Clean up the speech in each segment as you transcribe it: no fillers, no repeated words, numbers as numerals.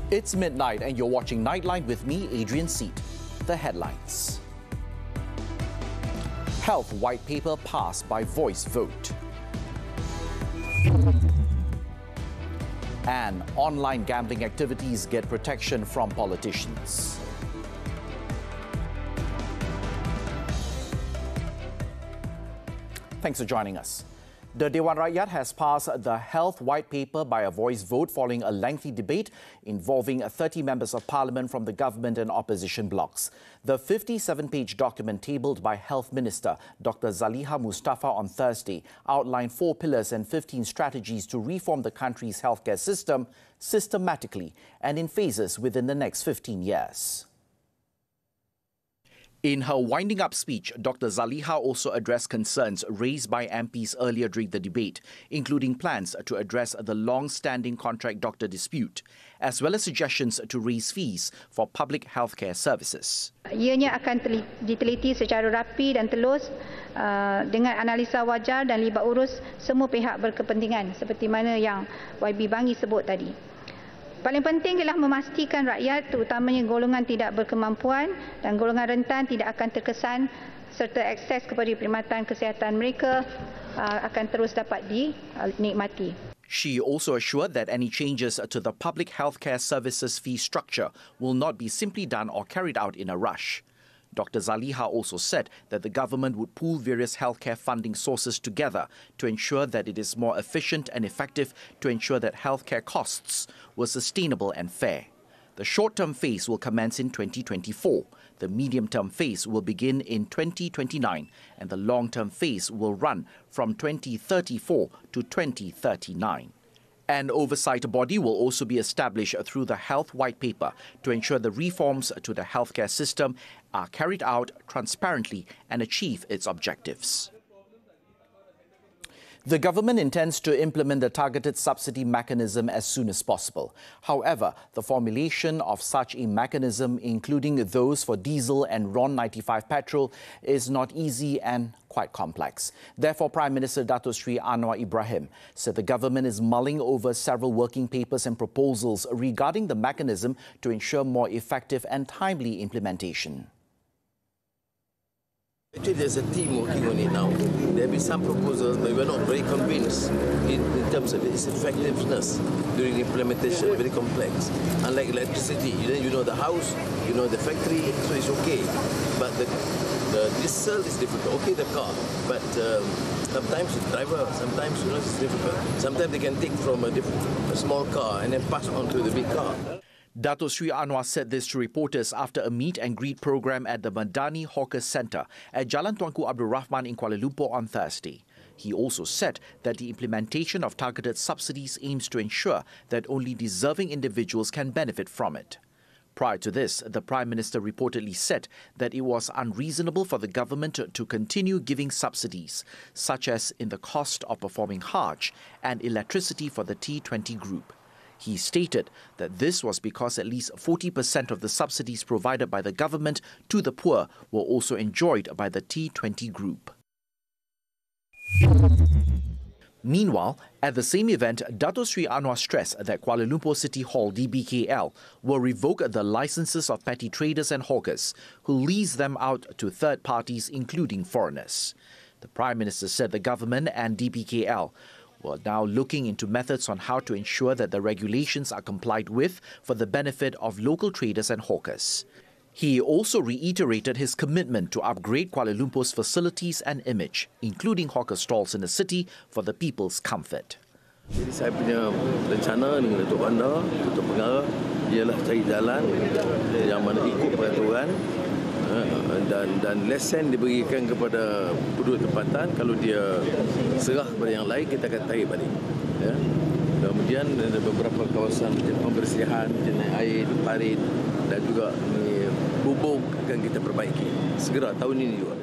It's midnight and you're watching Nightline with me, Adrian Seet. The headlines. Health white paper passed by voice vote. And online gambling activities get protection from politicians. Thanks for joining us. The Dewan Rakyat has passed the health white paper by a voice vote following a lengthy debate involving 30 members of parliament from the government and opposition blocs. The 57-page document tabled by Health Minister Dr. Zaliha Mustafa on Thursday outlined 4 pillars and 15 strategies to reform the country's healthcare system systematically and in phases within the next 15 years. In her winding-up speech, Dr. Zaliha also addressed concerns raised by MPs earlier during the debate, including plans to address the long-standing contract doctor dispute, as well as suggestions to raise fees for public healthcare services. Ianya akan diteliti secara rapi dan telus dengan analisa wajar dan libat urus semua pihak berkepentingan seperti mana yang YB Bangi sebut tadi. Paling penting ialah memastikan rakyat, terutamanya golongan tidak berkemampuan dan golongan rentan tidak akan terkesan serta akses kepada perkhidmatan kesihatan mereka akan terus dapat dinikmati. She also assured that any changes to the public healthcare services fee structure will not be simply done or carried out in a rush. Dr. Zaliha also said that the government would pool various healthcare funding sources together to ensure that it is more efficient and effective to ensure that healthcare costs were sustainable and fair. The short-term phase will commence in 2024, the medium-term phase will begin in 2029, and the long-term phase will run from 2034 to 2039. An oversight body will also be established through the Health White Paper to ensure the reforms to the healthcare system are carried out transparently and achieve its objectives. The government intends to implement the targeted subsidy mechanism as soon as possible. However, the formulation of such a mechanism, including those for diesel and RON 95 petrol, is not easy and quite complex. Therefore, Prime Minister Dato Sri Anwar Ibrahim said the government is mulling over several working papers and proposals regarding the mechanism to ensure more effective and timely implementation. Actually, there's a team working on it now. There have been some proposals, but we're not very convinced in terms of its effectiveness during implementation. Very complex. Unlike electricity, you know the house, you know the factory, so it's okay. But the diesel is difficult. Okay, the car, but sometimes the driver, sometimes it's difficult. Sometimes they can take from a small car and then pass on to the big car. Dato Sri Anwar said this to reporters after a meet and greet program at the Madani Hawker Centre at Jalan Tuanku Abdul Rahman in Kuala Lumpur on Thursday. He also said that the implementation of targeted subsidies aims to ensure that only deserving individuals can benefit from it. Prior to this, the Prime Minister reportedly said that it was unreasonable for the government to continue giving subsidies, such as in the cost of performing Hajj and electricity for the T20 group. He stated that this was because at least 40% of the subsidies provided by the government to the poor were also enjoyed by the T20 group. Meanwhile, at the same event, Dato Sri Anwar stressed that Kuala Lumpur City Hall DBKL will revoke the licenses of petty traders and hawkers who lease them out to third parties, including foreigners. The Prime Minister said the government and DBKL were now looking into methods on how to ensure that the regulations are complied with for the benefit of local traders and hawkers. He also reiterated his commitment to upgrade Kuala Lumpur's facilities and image, including hawker stalls in the city, for the people's comfort. Jadi saya punya rencana dengan Datuk Bandar, Datuk Pengarah ialah cari jalan yang mana ikut peraturan dan lesen diberikan kepada penduduk tempatan. Kalau dia serah kepada yang lain, kita akan tarik balik. Ya. Kemudian ada beberapa kawasan pembersihan, jenai air, parit dan juga bubung akan kita perbaiki segera tahun ini juga.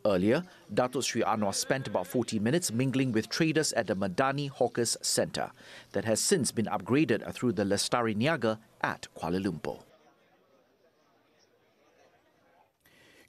Earlier, Dato Sri Anwar spent about 40 minutes mingling with traders at the Madani Hawkers Centre that has since been upgraded through the Lestari Niaga at Kuala Lumpur.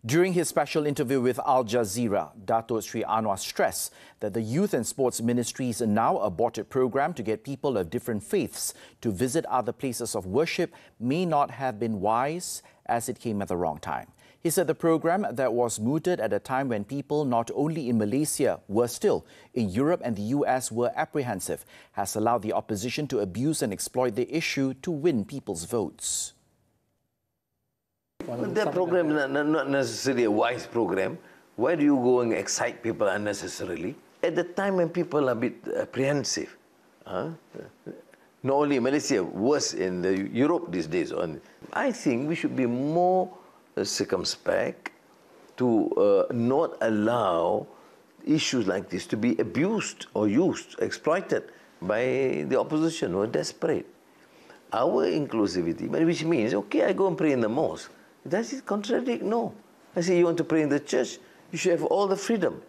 During his special interview with Al Jazeera, Dato Sri Anwar stressed that the Youth and Sports Ministry's now aborted program to get people of different faiths to visit other places of worship may not have been wise, as it came at the wrong time. He said the program that was mooted at a time when people not only in Malaysia were still, in Europe and the US were apprehensive, has allowed the opposition to abuse and exploit the issue to win people's votes. But that program is not necessarily a wise program. Why do you go and excite people unnecessarily? At the time when people are a bit apprehensive, not only in Malaysia, worse in Europe these days. I think we should be more circumspect to not allow issues like this to be abused or used, exploited by the opposition who are desperate. Our inclusivity, which means, okay, I go and pray in the mosque. Does it contradict? No. I say you want to pray in the church, you should have all the freedom.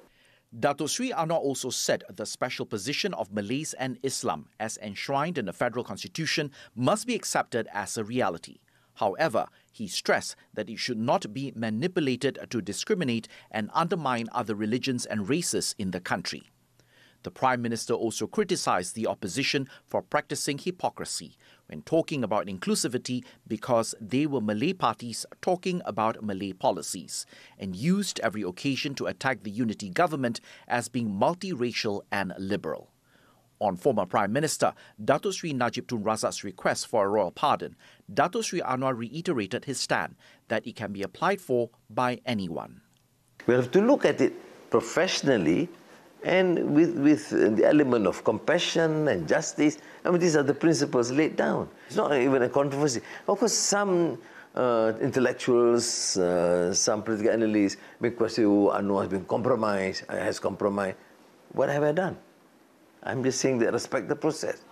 Dato Sri Anwar also said the special position of Malays and Islam, as enshrined in the federal constitution, must be accepted as a reality. However, he stressed that it should not be manipulated to discriminate and undermine other religions and races in the country. The Prime Minister also criticised the opposition for practising hypocrisy when talking about inclusivity because they were Malay parties talking about Malay policies and used every occasion to attack the unity government as being multiracial and liberal. On former Prime Minister Dato Sri Najib Tun Razak's request for a royal pardon, Dato Sri Anwar reiterated his stand that it can be applied for by anyone. We have to look at it professionally and with the element of compassion and justice. I mean, these are the principles laid down. It's not even a controversy. Of course, some intellectuals, some political analysts may question, Anwar has been compromised, has compromised. What have I done? I'm just saying that respect the process.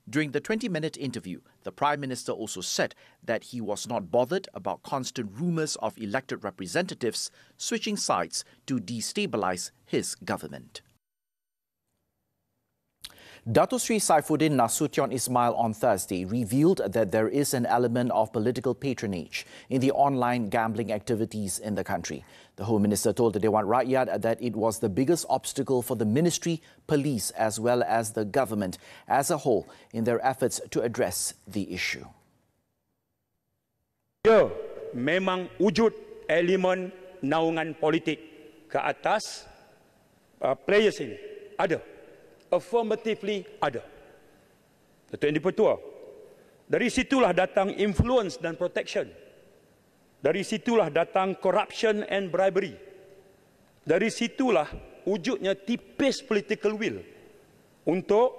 During the 20-minute interview, the Prime Minister also said that he was not bothered about constant rumours of elected representatives switching sides to destabilise his government. Dato Sri Saifuddin Nasution Ismail on Thursday revealed that there is an element of political patronage in the online gambling activities in the country. The Home Minister told the Dewan Rakyat that it was the biggest obstacle for the ministry, police as well as the government as a whole in their efforts to address the issue. Ya, memang wujud elemen naungan politik ke atas players ini. Ada. Affirmatively ada. Datuk Yang di-Pertua. Dari situlah datang influence dan protection. Dari situlah datang corruption and bribery. Dari situlah wujudnya tipis political will untuk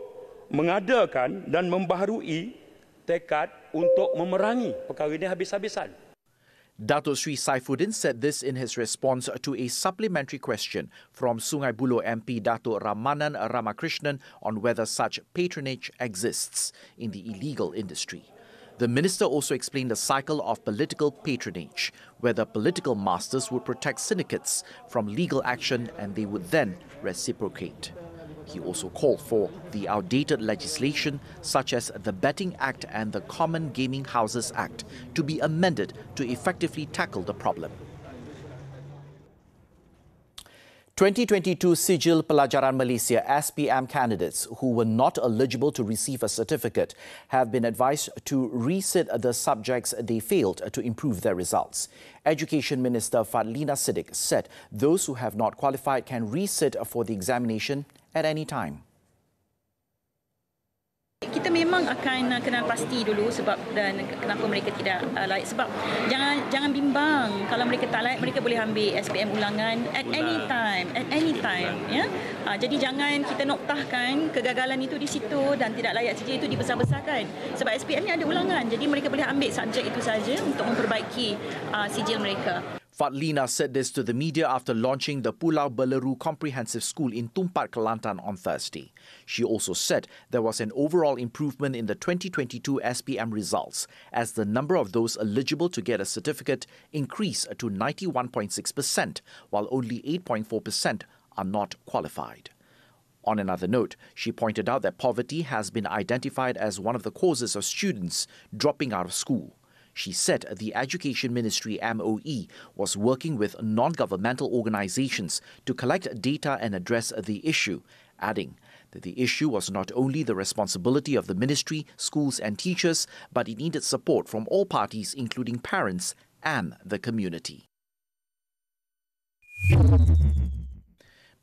mengadakan dan membaharui tekad untuk memerangi perkara ini habis-habisan. Dato Sri Saifuddin said this in his response to a supplementary question from Sungai Buloh MP Dato Ramanan Ramakrishnan on whether such patronage exists in the illegal industry. The minister also explained the cycle of political patronage, where the political masters would protect syndicates from legal action and they would then reciprocate. He also called for the outdated legislation such as the Betting Act and the Common Gaming Houses Act to be amended to effectively tackle the problem. 2022 Sijil Pelajaran Malaysia SPM candidates who were not eligible to receive a certificate have been advised to resit the subjects they failed to improve their results. Education Minister Fadlina Siddiq said those who have not qualified can resit for the examination at any time. Kita memang akan kenal pasti dulu sebab dan kenapa mereka tidak layak, sebab jangan bimbang kalau mereka tak layak, mereka boleh ambil SPM ulangan at any time ya. Jadi jangan kita noktahkan kegagalan itu di situ dan tidak layak saja itu dibesar-besarkan, sebab SPM ni ada ulangan, jadi mereka boleh ambil subjek itu saja untuk memperbaiki sijil mereka. Fadlina said this to the media after launching the Pulau Beleru Comprehensive School in Tumpat, Kelantan on Thursday. She also said there was an overall improvement in the 2022 SPM results as the number of those eligible to get a certificate increased to 91.6%, while only 8.4% are not qualified. On another note, she pointed out that poverty has been identified as one of the causes of students dropping out of school. She said the Education Ministry MOE was working with non-governmental organizations to collect data and address the issue, adding that the issue was not only the responsibility of the ministry, schools and teachers, but it needed support from all parties, including parents and the community.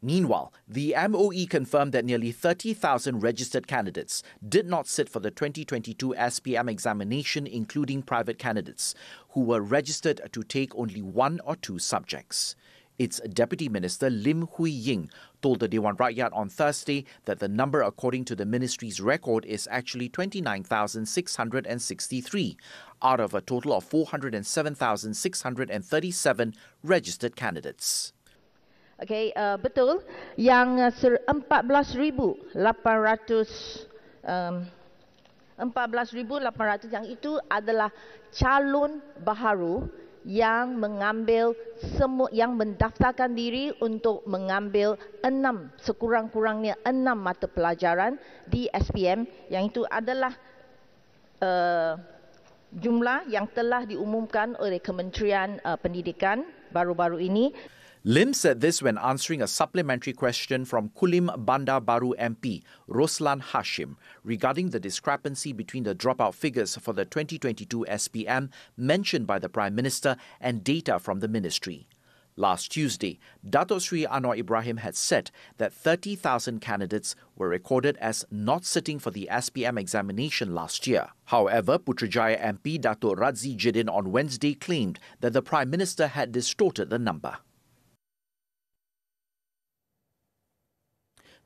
Meanwhile, the MOE confirmed that nearly 30,000 registered candidates did not sit for the 2022 SPM examination, including private candidates, who were registered to take only 1 or 2 subjects. Its Deputy Minister Lim Hui Ying told the Dewan Rakyat on Thursday that the number according to the ministry's record is actually 29,663 out of a total of 407,637 registered candidates. Okey, betul yang 14,800 yang itu adalah calon baharu yang mengambil yang mendaftarkan diri untuk mengambil 6 sekurang-kurangnya 6 mata pelajaran di SPM, yang itu adalah jumlah yang telah diumumkan oleh Kementerian Pendidikan baru-baru ini. Lim said this when answering a supplementary question from Kulim Bandar Baru MP Roslan Hashim regarding the discrepancy between the dropout figures for the 2022 SPM mentioned by the Prime Minister and data from the ministry. Last Tuesday, Dato Sri Anwar Ibrahim had said that 30,000 candidates were recorded as not sitting for the SPM examination last year. However, Putrajaya MP Dato Radzi Jidin on Wednesday claimed that the Prime Minister had distorted the number.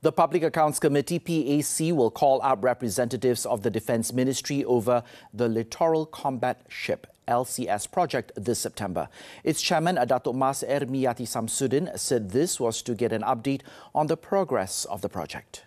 The Public Accounts Committee, PAC, will call up representatives of the Defence Ministry over the Littoral Combat Ship LCS project this September. Its chairman, Datuk Mas Ermiyati Samsudin, said this was to get an update on the progress of the project.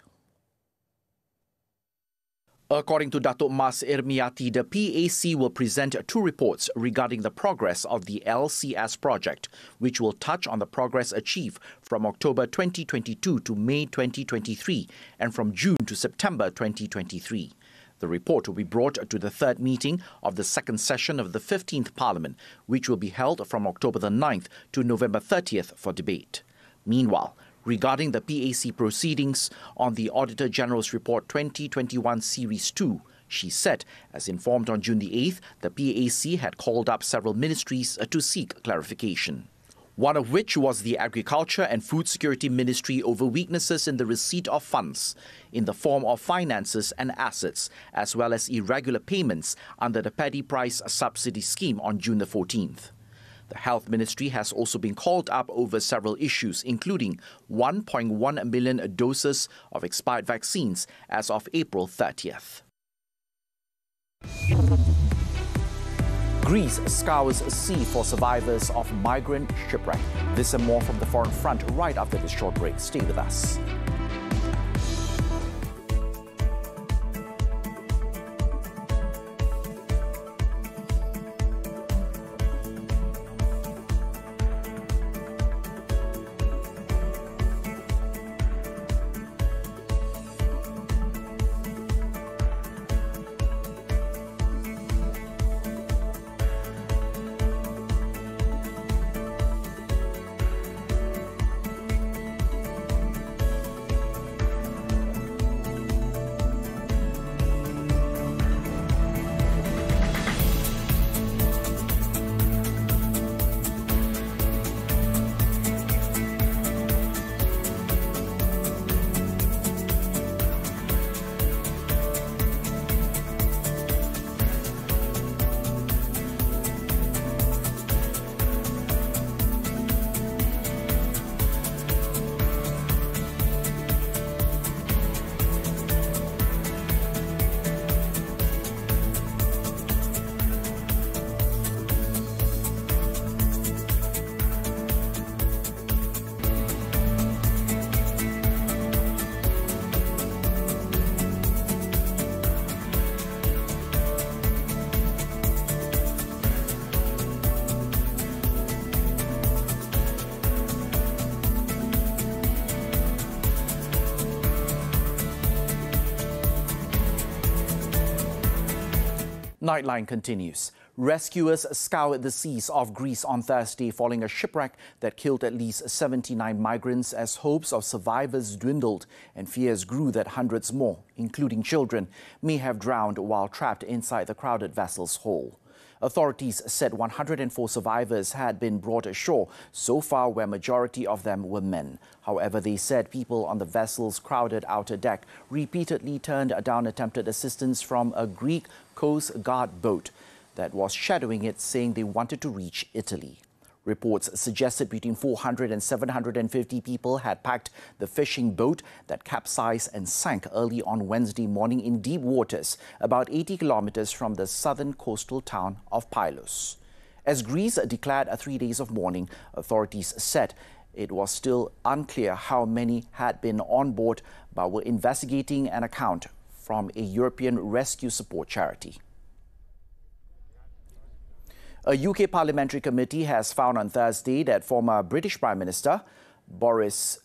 According to Datuk Mas Ermiyati, the PAC will present 2 reports regarding the progress of the LCS project, which will touch on the progress achieved from October 2022 to May 2023 and from June to September 2023. The report will be brought to the 3rd meeting of the 2nd session of the 15th Parliament, which will be held from October the 9th to November 30th for debate. Meanwhile, regarding the PAC proceedings on the Auditor General's Report 2021 Series 2, she said, as informed on June the 8th, the PAC had called up several ministries to seek clarification. One of which was the Agriculture and Food Security Ministry over weaknesses in the receipt of funds in the form of finances and assets, as well as irregular payments under the Paddy Price Subsidy scheme on June the 14th. The Health Ministry has also been called up over several issues, including 1.1 million doses of expired vaccines as of April 30th. Greece scours sea for survivors of migrant shipwreck. This and more from the Foreign Front right after this short break. Stay with us. Nightline continues. Rescuers scoured the seas off Greece on Thursday following a shipwreck that killed at least 79 migrants as hopes of survivors dwindled and fears grew that hundreds more, including children, may have drowned while trapped inside the crowded vessel's hull. Authorities said 104 survivors had been brought ashore so far, where majority of them were men. However, they said people on the vessel's crowded outer deck repeatedly turned down attempted assistance from a Greek Coast Guard boat that was shadowing it, saying they wanted to reach Italy. Reports suggested between 400 and 750 people had packed the fishing boat that capsized and sank early on Wednesday morning in deep waters, about 80 kilometers from the southern coastal town of Pylos. As Greece declared 3 days of mourning, authorities said it was still unclear how many had been on board, but were investigating an account from a European rescue support charity. A UK parliamentary committee has found on Thursday that former British Prime Minister Boris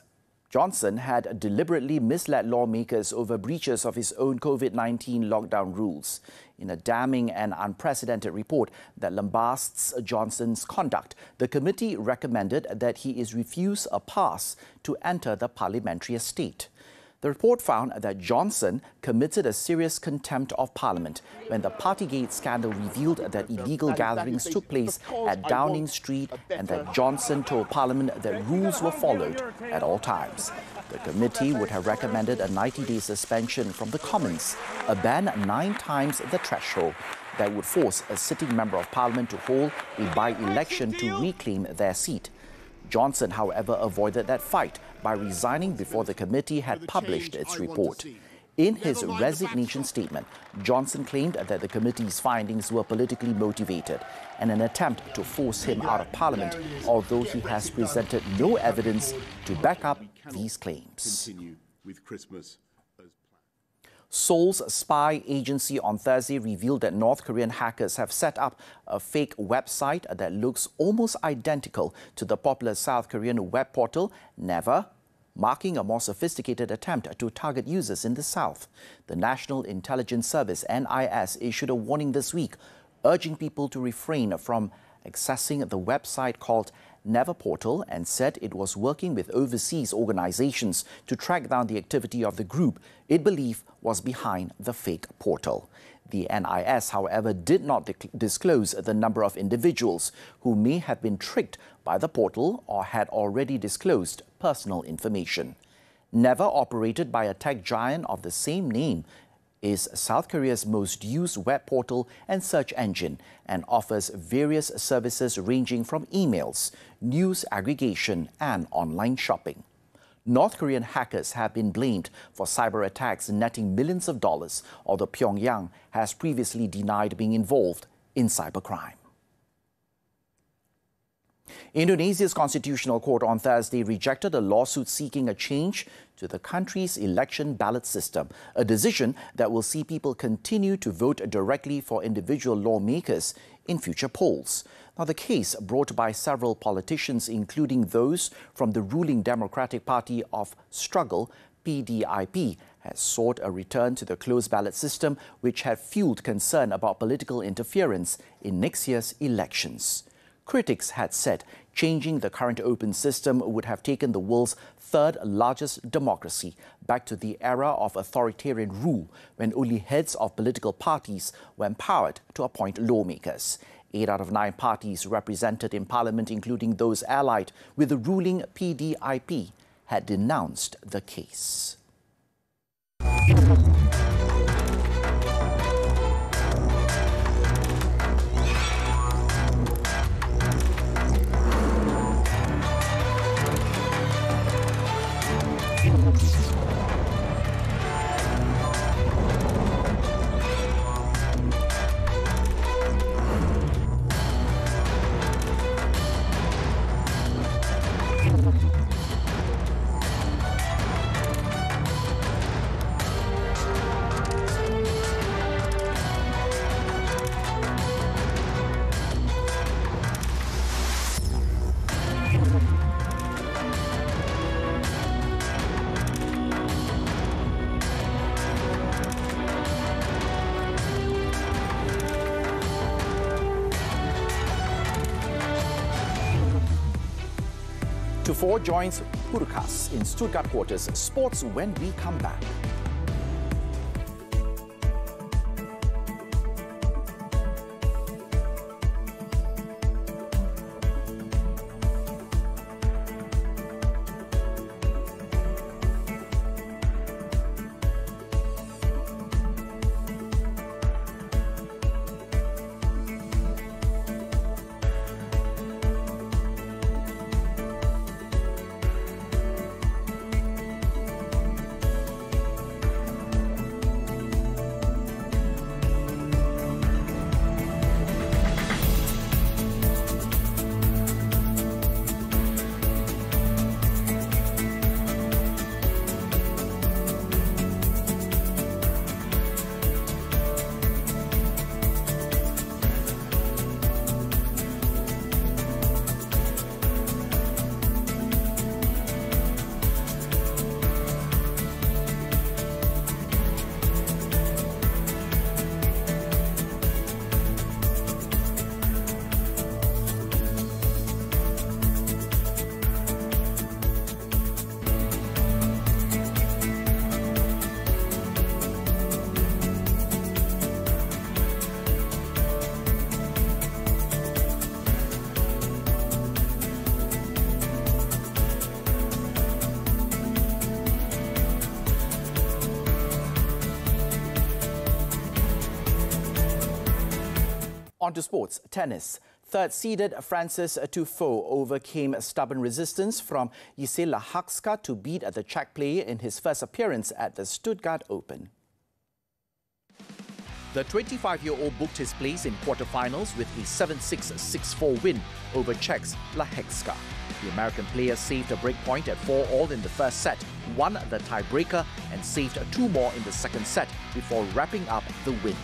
Johnson had deliberately misled lawmakers over breaches of his own COVID-19 lockdown rules. In a damning and unprecedented report that lambasts Johnson's conduct, the committee recommended that he is refused a pass to enter the parliamentary estate. The report found that Johnson committed a serious contempt of Parliament when the Partygate scandal revealed that illegal gatherings took place at Downing Street and that Johnson told Parliament that rules were followed at all times. The committee would have recommended a 90-day suspension from the Commons, a ban 9 times the threshold that would force a sitting member of Parliament to hold a by-election to reclaim their seat. Johnson, however, avoided that fight by resigning before the committee had published its report. In his resignation statement, Johnson claimed that the committee's findings were politically motivated and an attempt to force him out of Parliament, although he has presented no evidence to back up these claims. Seoul's spy agency on Thursday revealed that North Korean hackers have set up a fake website that looks almost identical to the popular South Korean web portal Never, marking a more sophisticated attempt to target users in the South. The National Intelligence Service, NIS, issued a warning this week, urging people to refrain from accessing the website called Never Portal, and said it was working with overseas organizations to track down the activity of the group it believed was behind the fake portal. The NIS, however, did not disclose the number of individuals who may have been tricked by the portal or had already disclosed personal information. Never, operated by a tech giant of the same name, is South Korea's most used web portal and search engine and offers various services ranging from emails, news aggregation and online shopping. North Korean hackers have been blamed for cyber attacks netting millions of dollars, although Pyongyang has previously denied being involved in cybercrime. Indonesia's Constitutional Court on Thursday rejected a lawsuit seeking a change to the country's election ballot system, a decision that will see people continue to vote directly for individual lawmakers in future polls. Now, the case, brought by several politicians, including those from the ruling Democratic Party of Struggle, PDIP, has sought a return to the closed ballot system, which had fueled concern about political interference in next year's elections. Critics had said changing the current open system would have taken the world's third largest democracy back to the era of authoritarian rule, when only heads of political parties were empowered to appoint lawmakers. 8 out of 9 parties represented in Parliament, including those allied with the ruling PDIP, had denounced the case. Tiafoe joins Turkas in Stuttgart quarters. Sports when we come back. On to sports. Tennis. Third-seeded Frances Tiafoe overcame stubborn resistance from Gisela Hakska to beat the Czech player in his first appearance at the Stuttgart Open. The 25-year-old booked his place in quarterfinals with a 7-6, 6-4 win over Czech's Lehecka. The American player saved a break point at 4-all in the first set, won the tiebreaker and saved 2 more in the second set before wrapping up the win.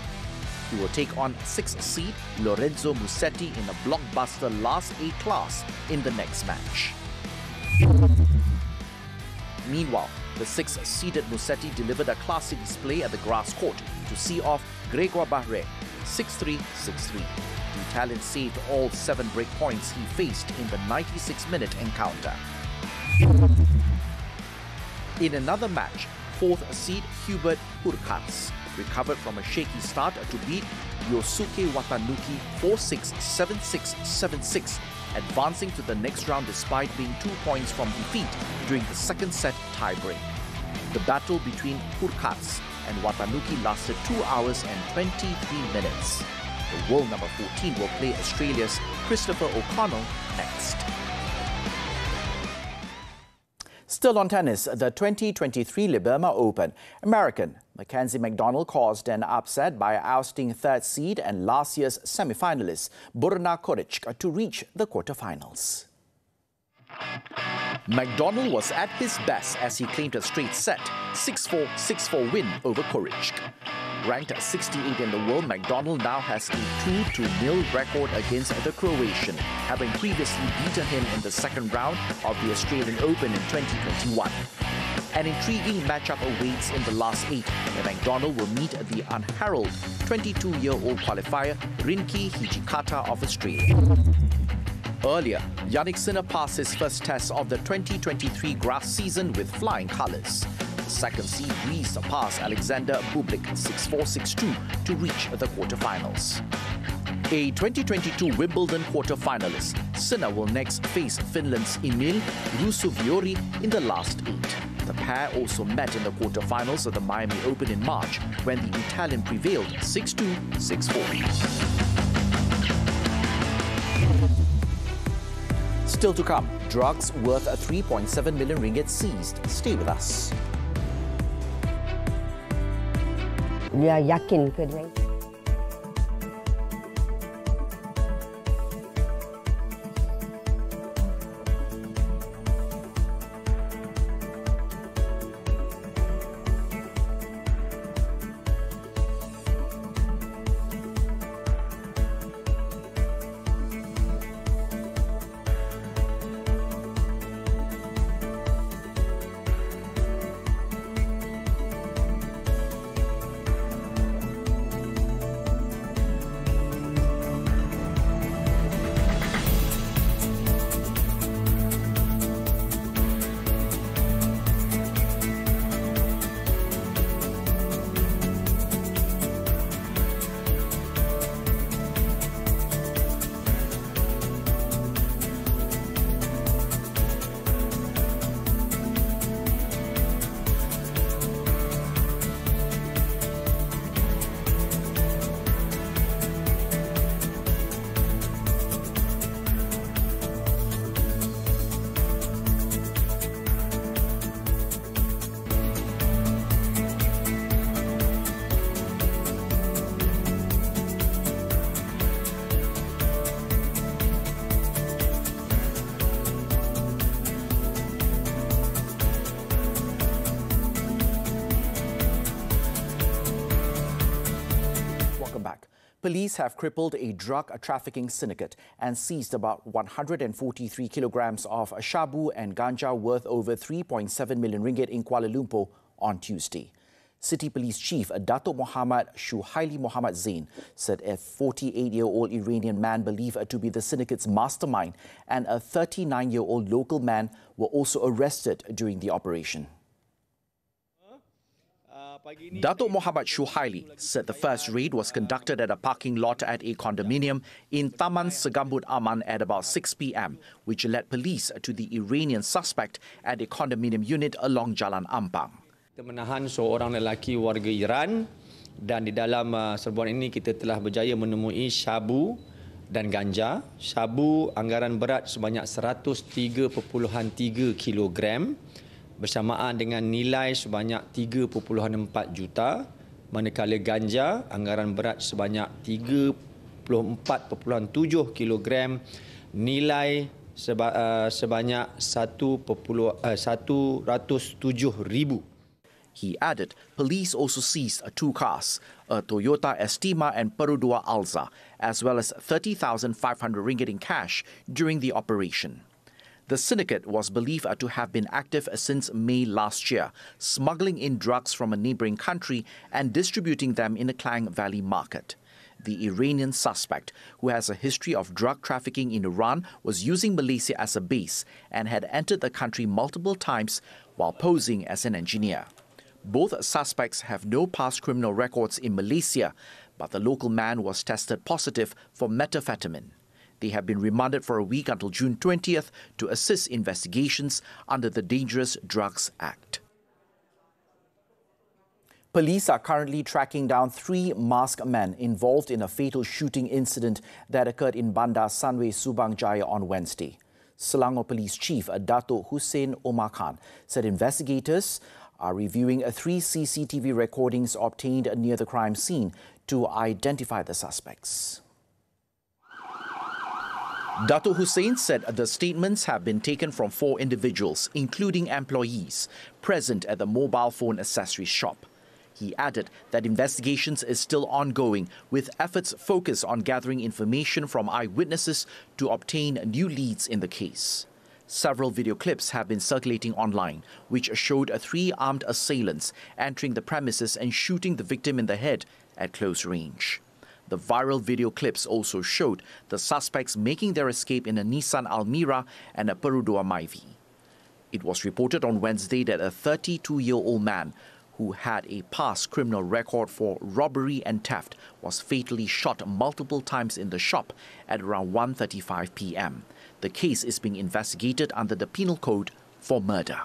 He will take on 6th seed Lorenzo Musetti in a blockbuster last A-class in the next match. Meanwhile, the 6th-seeded Musetti delivered a classy display at the grass court to see off Grégoire Barré 6-3, 6-3. The Italian saved all 7 break points he faced in the 96-minute encounter. In another match, 4th seed Hubert Turkas recovered from a shaky start to beat Yosuke Watanuki 4-6, 7-6, 7-6, advancing to the next round despite being 2 points from defeat during the second set tiebreak. The battle between Turkas and Watanuki lasted 2 hours and 23 minutes. The world number 14 will play Australia's Christopher O'Connell next. Still on tennis, the 2023 Liberma Open. American Mackenzie McDonald caused an upset by ousting third seed and last year's semi-finalist Borna Coric to reach the quarterfinals. McDonald was at his best as he claimed a straight set, 6-4, 6-4 win over Coric. Ranked 68 in the world, McDonald now has a 2-0 record against the Croatian, having previously beaten him in the second round of the Australian Open in 2021. An intriguing matchup awaits in the last 8, where McDonald will meet the unheralded 22-year-old qualifier Rinki Hijikata of Australia. Earlier, Yannick Sinner passed his first test of the 2023 grass season with flying colours. The second seed breezed past Alexander Bublik 6-4, 6-2 to reach the quarterfinals. A 2022 Wimbledon quarterfinalist, Sinner will next face Finland's Emil Ruusuvuori in the last 8. The pair also met in the quarterfinals of the Miami Open in March, when the Italian prevailed 6-2, 6-4. Still to come, drugs worth 3.7 million ringgit seized. Stay with us. Dia yakin ke dengan itu? Police have crippled a drug trafficking syndicate and seized about 143 kilograms of shabu and ganja worth over 3.7 million ringgit in Kuala Lumpur on Tuesday. City Police Chief Datuk Muhammad Shuhaili Muhammad Zain said a 48-year-old Iranian man believed to be the syndicate's mastermind and a 39-year-old local man were also arrested during the operation. Datuk Muhammad Shuhaili said the first raid was conducted at a parking lot at a condominium in Taman Segambut Aman at about 6 p.m, which led police to the Iranian suspect at a condominium unit along Jalan Ampang. Kita menahan seorang lelaki warga Iran dan di dalam serbuan ini kita telah berjaya menemui shabu dan ganja. Shabu anggaran berat sebanyak 103.3 kilogram bersamaan dengan nilai sebanyak 3.4 juta, manakala ganja anggaran berat sebanyak 34.7 kilogram nilai sebanyak 107,000. He added police also seized 2 cars, a Toyota Estima and Perodua Alza, as well as 30,500 ringgit in cash during the operation. The syndicate was believed to have been active since May last year, smuggling in drugs from a neighbouring country and distributing them in the Klang Valley market. The Iranian suspect, who has a history of drug trafficking in Iran, was using Malaysia as a base and had entered the country multiple times while posing as an engineer. Both suspects have no past criminal records in Malaysia, but the local man was tested positive for methamphetamine. They have been remanded for a week until June 20th to assist investigations under the Dangerous Drugs Act. Police are currently tracking down 3 masked men involved in a fatal shooting incident that occurred in Bandar Sunway, Subang Jaya on Wednesday. Selangor Police Chief Dato' Hussein Omar Khan said investigators are reviewing 3 CCTV recordings obtained near the crime scene to identify the suspects. Dato' Hussein said the statements have been taken from 4 individuals, including employees, present at the mobile phone accessories shop. He added that investigations is still ongoing, with efforts focused on gathering information from eyewitnesses to obtain new leads in the case. Several video clips have been circulating online, which showed 3 armed assailants entering the premises and shooting the victim in the head at close range. The viral video clips also showed the suspects making their escape in a Nissan Almira and a Perodua Myvi. It was reported on Wednesday that a 32-year-old man who had a past criminal record for robbery and theft was fatally shot multiple times in the shop at around 1:35 p.m. The case is being investigated under the Penal Code for murder.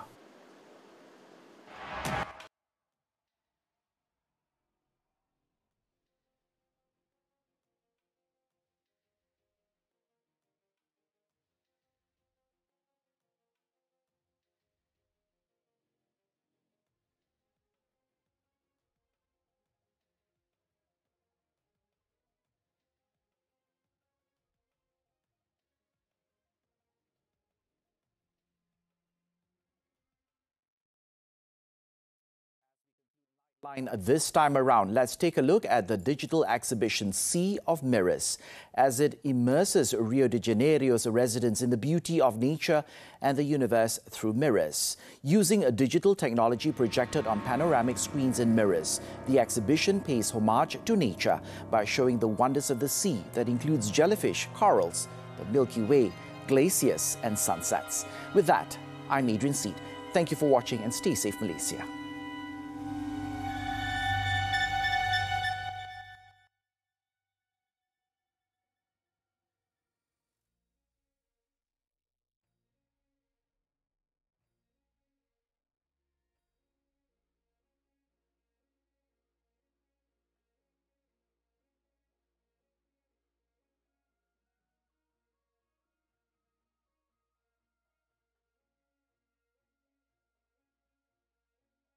This time around, let's take a look at the digital exhibition Sea of Mirrors as it immerses Rio de Janeiro's residents in the beauty of nature and the universe through mirrors. Using a digital technology projected on panoramic screens and mirrors, the exhibition pays homage to nature by showing the wonders of the sea that includes jellyfish, corals, the Milky Way, glaciers and sunsets. With that, I'm Adrian Seet. Thank you for watching and stay safe, Malaysia.